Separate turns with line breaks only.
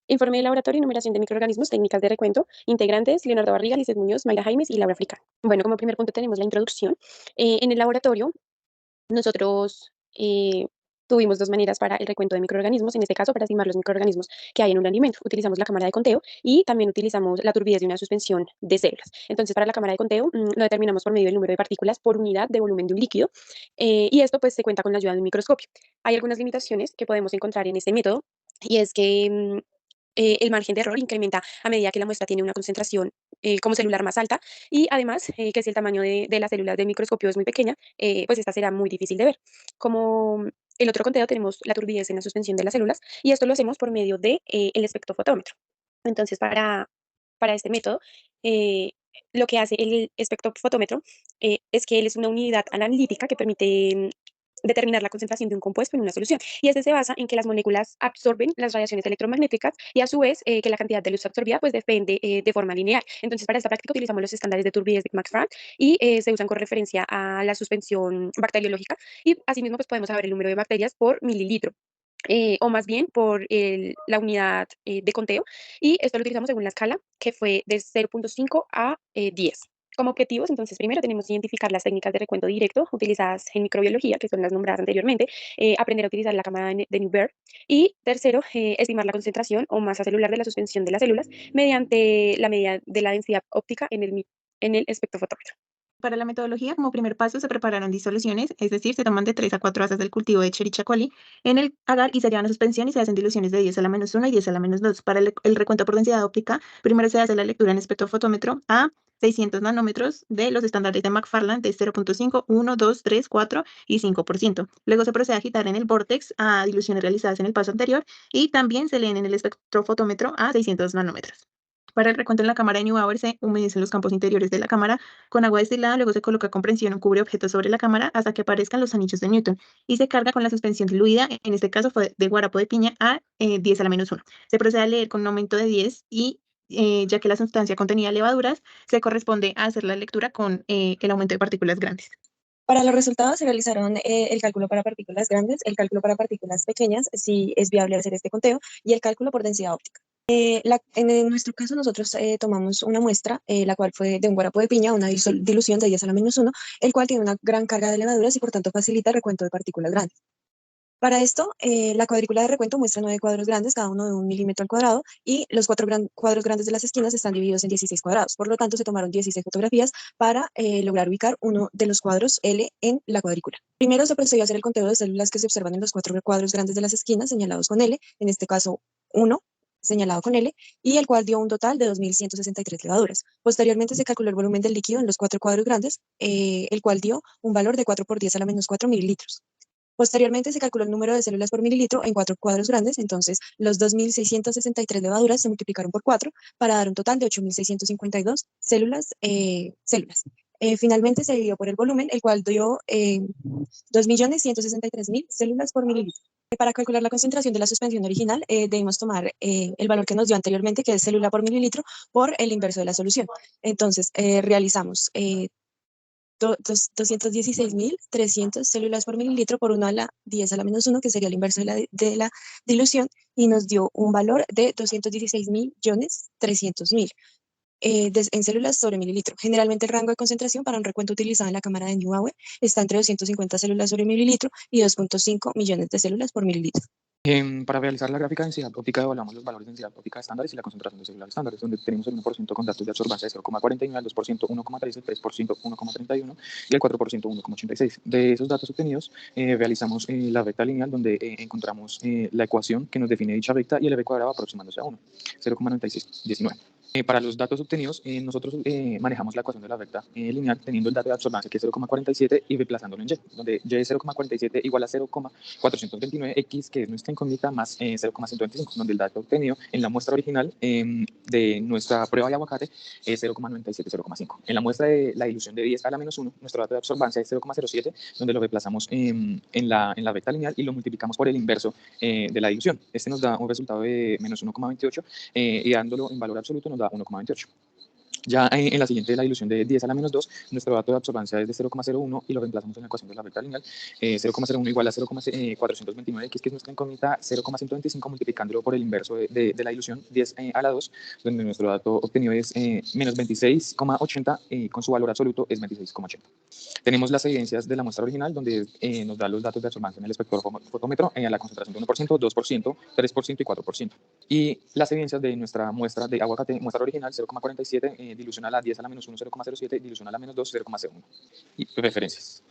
Informe de laboratorio y numeración de microorganismos, técnicas de recuento, integrantes, Leonardo Barriga, Lizeth Muñoz, Mayra Jaimes y Laura Frican. Bueno, como primer punto tenemos la introducción. En el laboratorio, nosotros tuvimos dos maneras para el recuento de microorganismos, en este caso para estimar los microorganismos que hay en un alimento. Utilizamos la cámara de conteo y también utilizamos la turbidez de una suspensión de células. Entonces, para la cámara de conteo lo determinamos por medio del número de partículas por unidad de volumen de un líquido y esto pues se cuenta con la ayuda de un microscopio. Hay algunas limitaciones que podemos encontrar en este método y es que el margen de error incrementa a medida que la muestra tiene una concentración como celular más alta y además que si el tamaño de las células del microscopio es muy pequeña, pues esta será muy difícil de ver. Como el otro conteo tenemos la turbidez en la suspensión de las células y esto lo hacemos por medio de el espectrofotómetro. Entonces, para este método, eh, lo que hace el espectrofotómetro es que él es una unidad analítica que permite determinar la concentración de un compuesto en una solución. Y este se basa en que las moléculas absorben las radiaciones electromagnéticas y a su vez que la cantidad de luz absorbida pues depende de forma lineal. Entonces, para esta práctica utilizamos los estándares de turbidez de Max-Frank y se usan con referencia a la suspensión bacteriológica y asimismo pues podemos saber el número de bacterias por mililitro. O más bien por la unidad de conteo, y esto lo utilizamos según la escala, que fue de 0,5 a 10. Como objetivos, entonces, primero tenemos que identificar las técnicas de recuento directo utilizadas en microbiología, que son las nombradas anteriormente, aprender a utilizar la cámara de Newberg, y tercero, estimar la concentración o masa celular de la suspensión de las células mediante la medida de la densidad óptica en el espectrofotómetro.
Para la metodología, como primer paso, se prepararon disoluciones, es decir, se toman de 3 a 4 asas del cultivo de Escherichia coli en el agar y se llevan a suspensión y se hacen diluciones de 10 a la menos 1 y 10 a la menos 2. Para el recuento por densidad óptica, primero se hace la lectura en espectrofotómetro a 600 nanómetros de los estándares de McFarland de 0,5, 1, 2, 3, 4 y 5%. Luego se procede a agitar en el vórtex a diluciones realizadas en el paso anterior y también se leen en el espectrofotómetro a 600 nanómetros. Para el recuento en la cámara de Neubauer se humedecen los campos interiores de la cámara con agua destilada, luego se coloca con prensión un cubre objetos sobre la cámara hasta que aparezcan los anillos de Newton y se carga con la suspensión diluida, en este caso fue de guarapo de piña a 10 a la menos 1. Se procede a leer con un aumento de 10 y ya que la sustancia contenía levaduras, se corresponde a hacer la lectura con el aumento de partículas grandes.
Para los resultados se realizaron el cálculo para partículas grandes, el cálculo para partículas pequeñas, si es viable hacer este conteo, y el cálculo por densidad óptica. En nuestro caso, nosotros tomamos una muestra, la cual fue de un guarapo de piña, una dilución de 10 a la menos 1, el cual tiene una gran carga de levaduras y por tanto facilita el recuento de partículas grandes. Para esto, la cuadrícula de recuento muestra 9 cuadros grandes, cada uno de 1 milímetro al cuadrado, y los cuadros grandes de las esquinas están divididos en 16 cuadrados. Por lo tanto, se tomaron 16 fotografías para lograr ubicar uno de los cuadros L en la cuadrícula. Primero se procedió a hacer el conteo de células que se observan en los 4 cuadros grandes de las esquinas, señalados con L, en este caso 1, señalado con L, y el cual dio un total de 2.163 levaduras. Posteriormente se calculó el volumen del líquido en los 4 cuadros grandes, el cual dio un valor de 4 por 10 a la menos 4 mililitros. Posteriormente se calculó el número de células por mililitro en 4 cuadros grandes, entonces los 2.663 levaduras se multiplicaron por 4 para dar un total de 8.652 células. Finalmente se dividió por el volumen, el cual dio 2.163.000 células por mililitro. Para calcular la concentración de la suspensión original, debemos tomar el valor que nos dio anteriormente, que es célula por mililitro, por el inverso de la solución. Entonces, realizamos 216.300 células por mililitro por 1 a la 10 a la menos 1, que sería el inverso de la dilución, y nos dio un valor de 216.300.000 en células sobre mililitro. Generalmente el rango de concentración para un recuento utilizado en la cámara de Neubauer está entre 250 células sobre mililitro y 2.5 millones de células por mililitro.
Para realizar la gráfica de densidad óptica evaluamos los valores de densidad óptica estándares y la concentración de células estándares, donde tenemos el 1% con datos de absorbancia de 0,49, el 2% 1,13, el 3% 1,31 y el 4% 1,86. De esos datos obtenidos, realizamos la recta lineal, donde encontramos la ecuación que nos define dicha recta y el b cuadrado aproximándose a 1, 0,9619. Para los datos obtenidos, nosotros manejamos la ecuación de la recta lineal teniendo el dato de absorbancia que es 0,47 y reemplazándolo en y, donde y es 0,47 igual a 0,429x, que es nuestra incógnita, más 0,125, donde el dato obtenido en la muestra original de nuestra prueba de aguacate es 0,97, 0,5. En la muestra de la dilución de 10 a la menos 1, nuestro dato de absorbancia es 0,07, donde lo reemplazamos en la recta lineal y lo multiplicamos por el inverso de la dilución. Este nos da un resultado de menos 1,28 y dándolo en valor absoluto nos da 1,28. Ya en la siguiente, la dilución de 10 a la menos 2, nuestro dato de absorbancia es de 0,01 y lo reemplazamos en la ecuación de la recta lineal. 0,01 igual a 0,429x, que es nuestra incógnita, 0,125 multiplicándolo por el inverso de la dilución, 10 a la 2, donde nuestro dato obtenido es menos 26,80 y con su valor absoluto es 26,80. Tenemos las evidencias de la muestra original, donde nos da los datos de absorbancia en el espectrófotómetro a la concentración de 1%, 2%, 3% y 4%. Y las evidencias de nuestra muestra de aguacate, muestra original, 0,47, dilución a la 10 a la menos 1, 0,07, dilución a la menos 2, 0,01. Y referencias.